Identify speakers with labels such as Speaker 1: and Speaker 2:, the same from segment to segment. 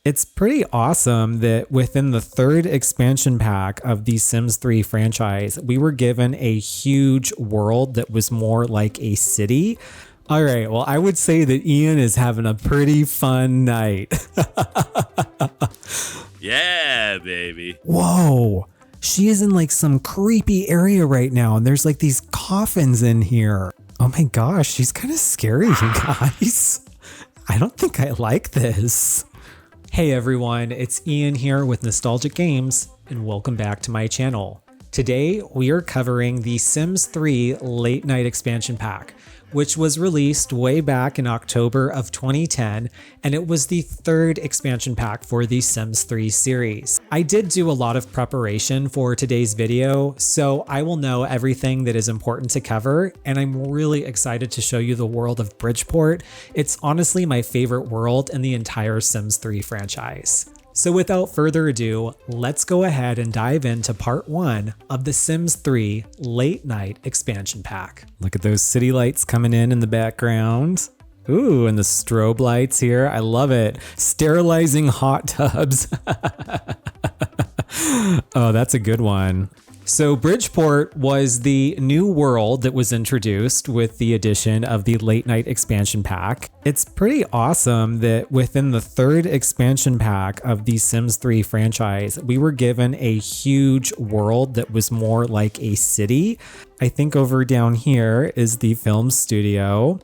Speaker 1: It's pretty awesome that within the third expansion pack of the Sims 3 franchise, we were given a huge world that was more like a city. All right, well, I would say that Ian is having a pretty fun night.
Speaker 2: Yeah, baby.
Speaker 1: Whoa, she is in like some creepy area right now, and there's like these coffins in here. Oh my gosh, she's kind of scary, you guys. I don't think I like this. Hey everyone, it's Ian here with Nostalgic Games, and welcome back to my channel. Today, we are covering the Sims 3 Late Night Expansion Pack, which was released way back in October of 2010, and it was the third expansion pack for the Sims 3 series. I did do a lot of preparation for today's video, so I will know everything that is important to cover, and I'm really excited to show you the world of Bridgeport. It's honestly my favorite world in the entire Sims 3 franchise. So without further ado, let's go ahead and dive into part 1 of the Sims 3 Late Night Expansion Pack. Look at those city lights coming in the background. Ooh, and the strobe lights here. I love it. Sterilizing hot tubs. Oh, that's a good one. So Bridgeport was the new world that was introduced with the addition of the Late Night Expansion Pack. It's pretty awesome that within the third expansion pack of the Sims 3 franchise, we were given a huge world that was more like a city. I think over down here is the film studio.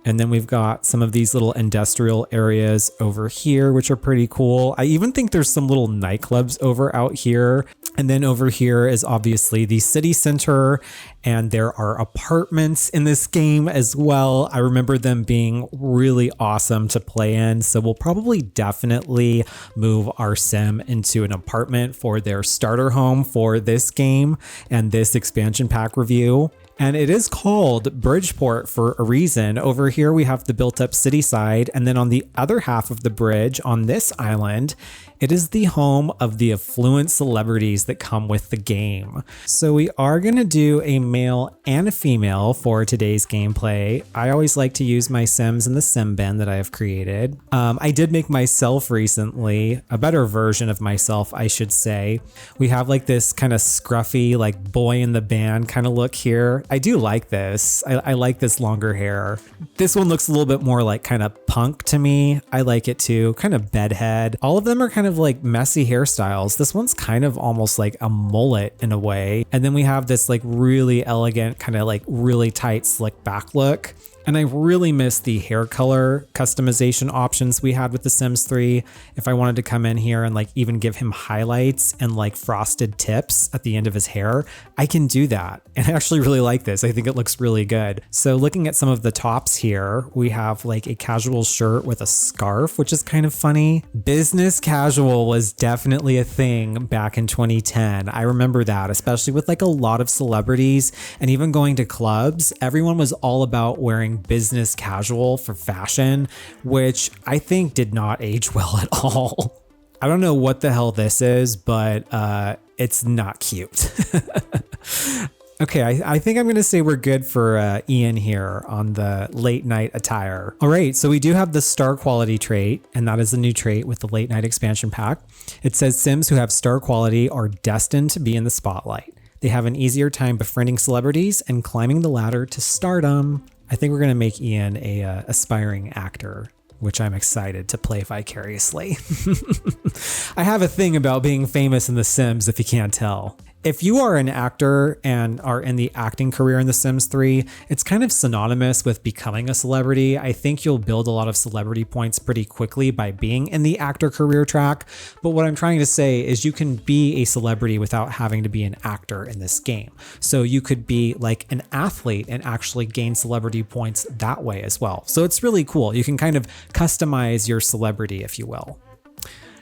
Speaker 1: And then we've got some of these little industrial areas over here, which are pretty cool. I even think there's some little nightclubs over out here. And then over here is obviously the city center, and there are apartments in this game as well. I remember them being really awesome to play in. So we'll probably definitely move our sim into an apartment for their starter home for this game and this expansion pack review. And it is called Bridgeport for a reason. Over here we have the built up city side, and then on the other half of the bridge on this island, it is the home of the affluent celebrities that come with the game. So we are going to do a male and a female for today's gameplay. I always like to use my Sims in the Sim bin that I have created. I did make myself recently, a better version of myself, I should say. We have like this kind of scruffy, like boy in the band kind of look here. I do like this. I like this longer hair. This one looks a little bit more like kind of punk to me. I like it too, kind of bedhead. All of them are kind of like messy hairstyles. This one's kind of almost like a mullet in a way. And then we have this like really elegant, kind of like really tight slick back look. And I really miss the hair color customization options we had with The Sims 3. If I wanted to come in here and like even give him highlights and like frosted tips at the end of his hair, I can do that. And I actually really like this. I think it looks really good. So looking at some of the tops here, we have like a casual shirt with a scarf, which is kind of funny. Business casual was definitely a thing back in 2010. I remember that, especially with like a lot of celebrities and even going to clubs. Everyone was all about wearing business casual for fashion, which I think did not age well at all. I don't know what the hell this is, but it's not cute. Okay, I think I'm going to say we're good for Ian here on the late night attire. All right, so we do have the star quality trait, and that is a new trait with the late night expansion pack. It says Sims who have star quality are destined to be in the spotlight. They have an easier time befriending celebrities and climbing the ladder to stardom. I think we're going to make Ian a aspiring actor, which I'm excited to play vicariously. I have a thing about being famous in The Sims, if you can't tell. If you are an actor and are in the acting career in The Sims 3, it's kind of synonymous with becoming a celebrity. I think you'll build a lot of celebrity points pretty quickly by being in the actor career track. But what I'm trying to say is you can be a celebrity without having to be an actor in this game. So you could be like an athlete and actually gain celebrity points that way as well. So it's really cool. You can kind of customize your celebrity, if you will.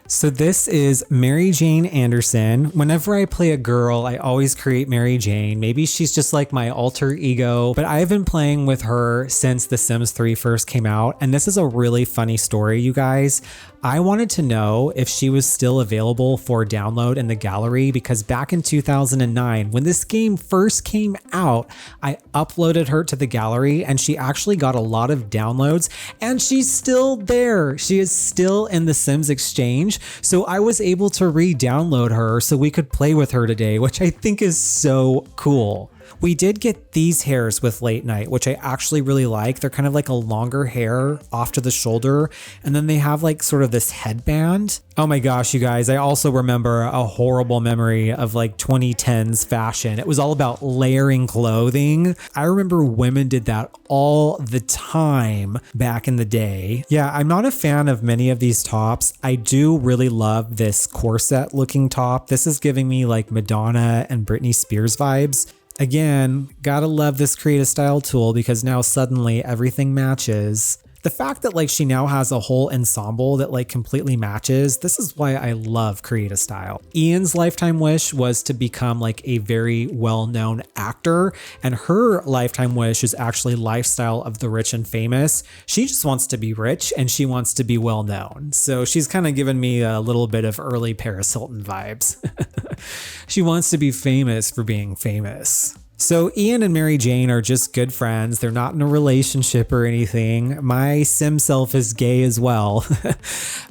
Speaker 1: So this is Mary Jane Anderson. Whenever I play a girl, I always create Mary Jane. Maybe she's just like my alter ego, but I've been playing with her since The Sims 3 first came out. And this is a really funny story, you guys. I wanted to know if she was still available for download in the gallery because back in 2009, when this game first came out, I uploaded her to the gallery and she actually got a lot of downloads and she's still there. She is still in the Sims Exchange. So I was able to re-download her so we could play with her today, which I think is so cool. We did get these hairs with Late Night, which I actually really like. They're kind of like a longer hair off to the shoulder. And then they have like sort of this headband. Oh my gosh, you guys, I also remember a horrible memory of like 2010s fashion. It was all about layering clothing. I remember women did that all the time back in the day. Yeah, I'm not a fan of many of these tops. I do really love this corset looking top. This is giving me like Madonna and Britney Spears vibes. Again, gotta love this create a style tool because now suddenly everything matches. The fact that like she now has a whole ensemble that like completely matches, this is why I love create a style. Ian's lifetime wish was to become like a very well-known actor, and her lifetime wish is actually lifestyle of the rich and famous. She just wants to be rich and she wants to be well-known. So she's kind of given me a little bit of early Paris Hilton vibes. She wants to be famous for being famous. So Ian and Mary Jane are just good friends. They're not in a relationship or anything. My sim self is gay as well.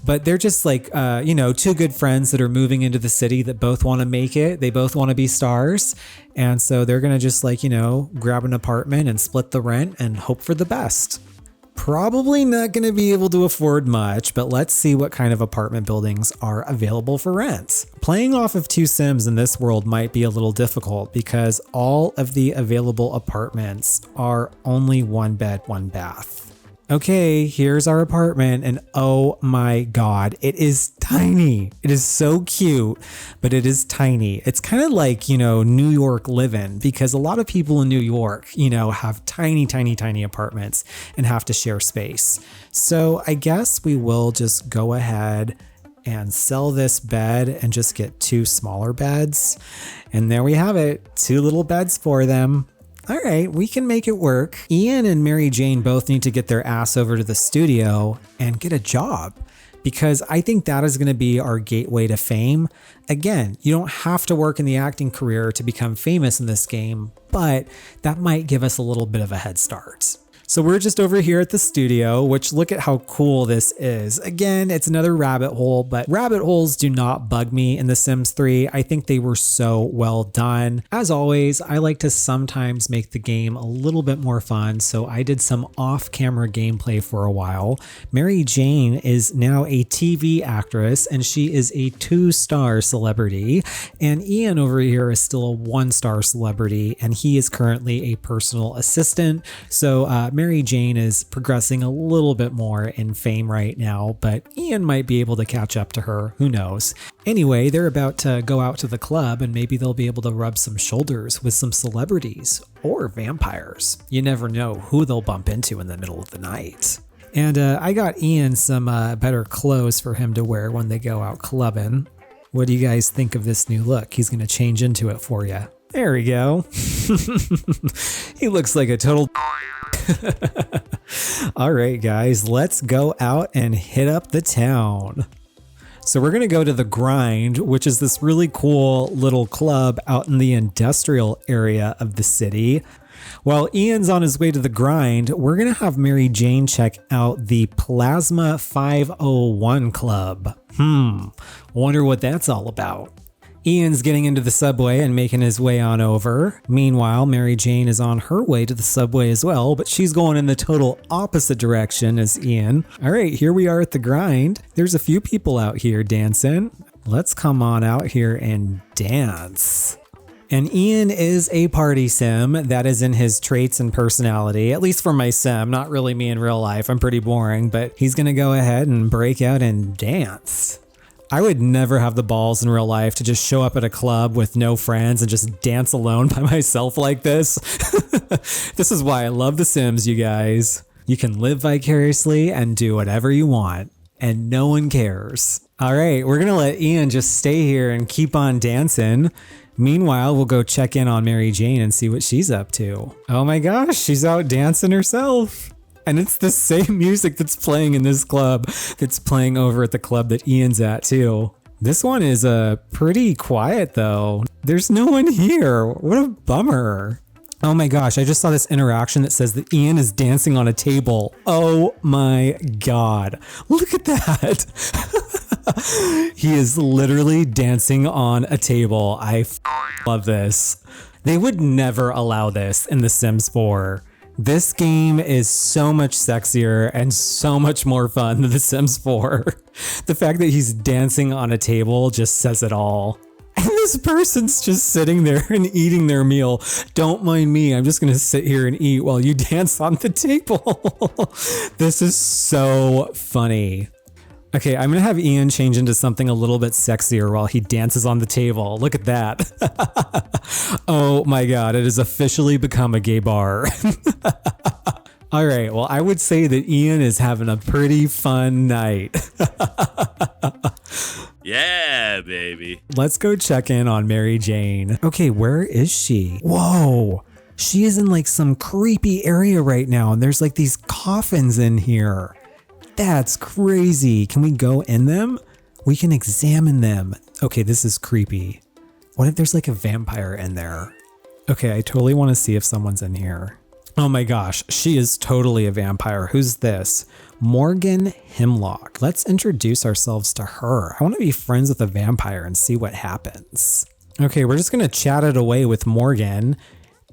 Speaker 1: But they're just like, two good friends that are moving into the city that both want to make it. They both want to be stars. And so they're going to just like, grab an apartment and split the rent and hope for the best. Probably not going to be able to afford much, but let's see what kind of apartment buildings are available for rent. Playing off of two Sims in this world might be a little difficult because all of the available apartments are only 1 bed, 1 bath. Okay, here's our apartment and oh my God, it is tiny. It is so cute, but it is tiny. It's kind of like, New York living because a lot of people in New York, have tiny, tiny, tiny apartments and have to share space. So I guess we will just go ahead and sell this bed and just get 2 smaller beds. And there we have it, 2 little beds for them. All right, we can make it work. Ian and Mary Jane both need to get their ass over to the studio and get a job because I think that is going to be our gateway to fame. Again, you don't have to work in the acting career to become famous in this game, but that might give us a little bit of a head start. So we're just over here at the studio, which look at how cool this is. Again, it's another rabbit hole, but rabbit holes do not bug me in The Sims 3. I think they were so well done. As always, I like to sometimes make the game a little bit more fun, so I did some off-camera gameplay for a while. Mary Jane is now a TV actress, and she is a 2-star celebrity. And Ian over here is still a 1-star celebrity, and he is currently a personal assistant. So Mary Jane is progressing a little bit more in fame right now, but Ian might be able to catch up to her. Who knows? Anyway, they're about to go out to the club and maybe they'll be able to rub some shoulders with some celebrities or vampires. You never know who they'll bump into in the middle of the night. And I got Ian some better clothes for him to wear when they go out clubbing. What do you guys think of this new look? He's going to change into it for you. There we go. He looks like a total All right, guys, let's go out and hit up the town. So we're going to go to the Grind, which is this really cool little club out in the industrial area of the city. While Ian's on his way to the Grind, we're going to have Mary Jane check out the Plasma 501 Club. Wonder what that's all about. Ian's getting into the subway and making his way on over. Meanwhile, Mary Jane is on her way to the subway as well, but she's going in the total opposite direction as Ian. All right, here we are at the Grind. There's a few people out here dancing. Let's come on out here and dance. And Ian is a party sim. That is in his traits and personality, at least for my sim, not really me in real life. I'm pretty boring, but he's gonna go ahead and break out and dance. I would never have the balls in real life to just show up at a club with no friends and just dance alone by myself like this. This is why I love The Sims, you guys. You can live vicariously and do whatever you want, and no one cares. All right, we're gonna let Ian just stay here and keep on dancing. Meanwhile, we'll go check in on Mary Jane and see what she's up to. Oh my gosh, she's out dancing herself. And it's the same music that's playing in this club that's playing over at the club that Ian's at too. This one is pretty quiet though. There's no one here. What a bummer. Oh my gosh, I just saw this interaction that says that Ian is dancing on a table. Oh my God. Look at that. He is literally dancing on a table. I love this. They would never allow this in The Sims 4. This game is so much sexier and so much more fun than The Sims 4. The fact that he's dancing on a table just says it all. And this person's just sitting there and eating their meal. Don't mind me. I'm just going to sit here and eat while you dance on the table. This is so funny. Okay, I'm going to have Ian change into something a little bit sexier while he dances on the table. Look at that. Oh my God, it has officially become a gay bar. All right, well, I would say that Ian is having a pretty fun night.
Speaker 2: Yeah, baby.
Speaker 1: Let's go check in on Mary Jane. Okay, where is she? Whoa, she is in like some creepy area right now, and there's like these coffins in here. That's crazy. Can we go in them? We can examine them. Okay, this is creepy. What if there's like a vampire in there? Okay, I totally want to see if someone's in here. Oh my gosh, she is totally a vampire. Who's this? Morgan Hemlock. Let's introduce ourselves to her. I want to be friends with a vampire and see what happens. Okay, we're just going to chat it away with Morgan.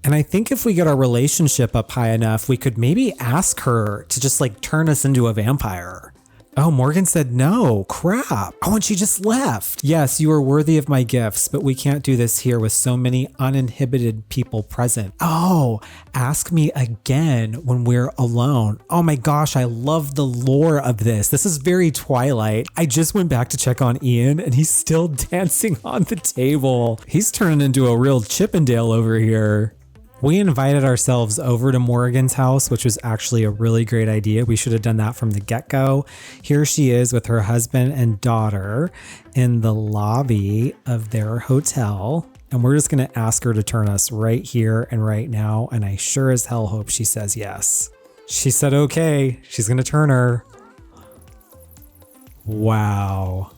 Speaker 1: And I think if we get our relationship up high enough, we could maybe ask her to just like turn us into a vampire. Oh, Morgan said no. Crap. Oh, and she just left. Yes, you are worthy of my gifts, but we can't do this here with so many uninhibited people present. Oh, ask me again when we're alone. Oh my gosh, I love the lore of this. This is very Twilight. I just went back to check on Ian and he's still dancing on the table. He's turning into a real Chippendale over here. We invited ourselves over to Morgan's house, which was actually a really great idea. We should have done that from the get-go. Here she is with her husband and daughter in the lobby of their hotel. And we're just going to ask her to turn us right here and right now. And I sure as hell hope she says yes. She said, okay, she's going to turn her. Wow.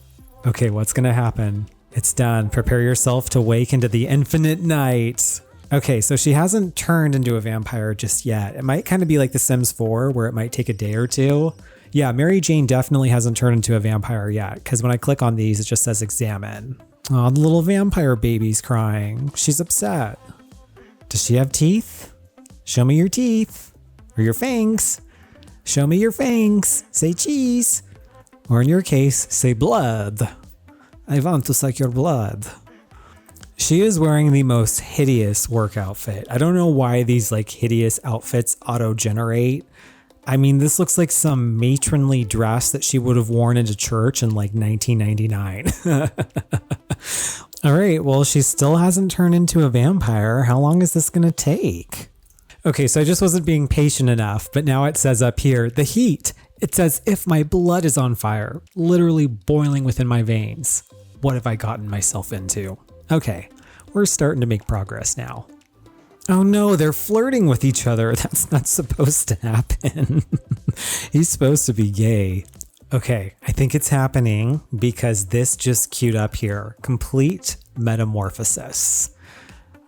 Speaker 1: Okay, what's going to happen? It's done. Prepare yourself to wake into the infinite night. Okay, so she hasn't turned into a vampire just yet. It might kind of be like The Sims 4 where it might take a day or two. Yeah, Mary Jane definitely hasn't turned into a vampire yet because when I click on these, it just says examine. Oh, the little vampire baby's crying. She's upset. Does she have teeth? Show me your teeth. Or your fangs. Show me your fangs. Say cheese. Or in your case, say blood. I want to suck your blood. She is wearing the most hideous work outfit. I don't know why these like hideous outfits auto-generate. I mean, this looks like some matronly dress that she would have worn into church in like 1999. All right, well, she still hasn't turned into a vampire. How long is this going to take? Okay, so I just wasn't being patient enough, but now it says up here, the heat. It's as if my blood is on fire, literally boiling within my veins. What have I gotten myself into? Okay, we're starting to make progress now. Oh no, they're flirting with each other. That's not supposed to happen. He's supposed to be gay. Okay, I think it's happening because this just queued up here. Complete metamorphosis.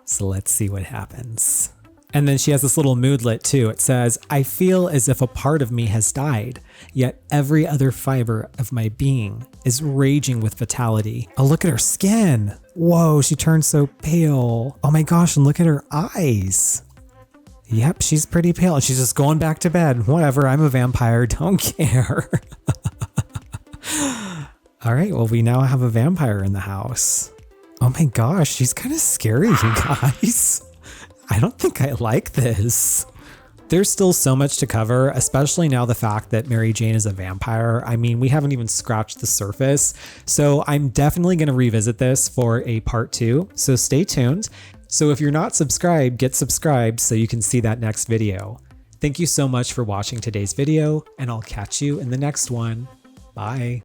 Speaker 1: So let's see what happens. And then she has this little moodlet too. It says, I feel as if a part of me has died, yet every other fiber of my being is raging with vitality. Oh, look at her skin. Whoa, she turned so pale. Oh my gosh, and look at her eyes. Yep, she's pretty pale. She's just going back to bed. Whatever, I'm a vampire, don't care. All right, well, we now have a vampire in the house. Oh my gosh, she's kind of scary, you guys. I don't think I like this. There's still so much to cover, especially now the fact that Mary Jane is a vampire. I mean, we haven't even scratched the surface. So I'm definitely going to revisit this for a part 2. So stay tuned. So if you're not subscribed, get subscribed so you can see that next video. Thank you so much for watching today's video, and I'll catch you in the next one. Bye.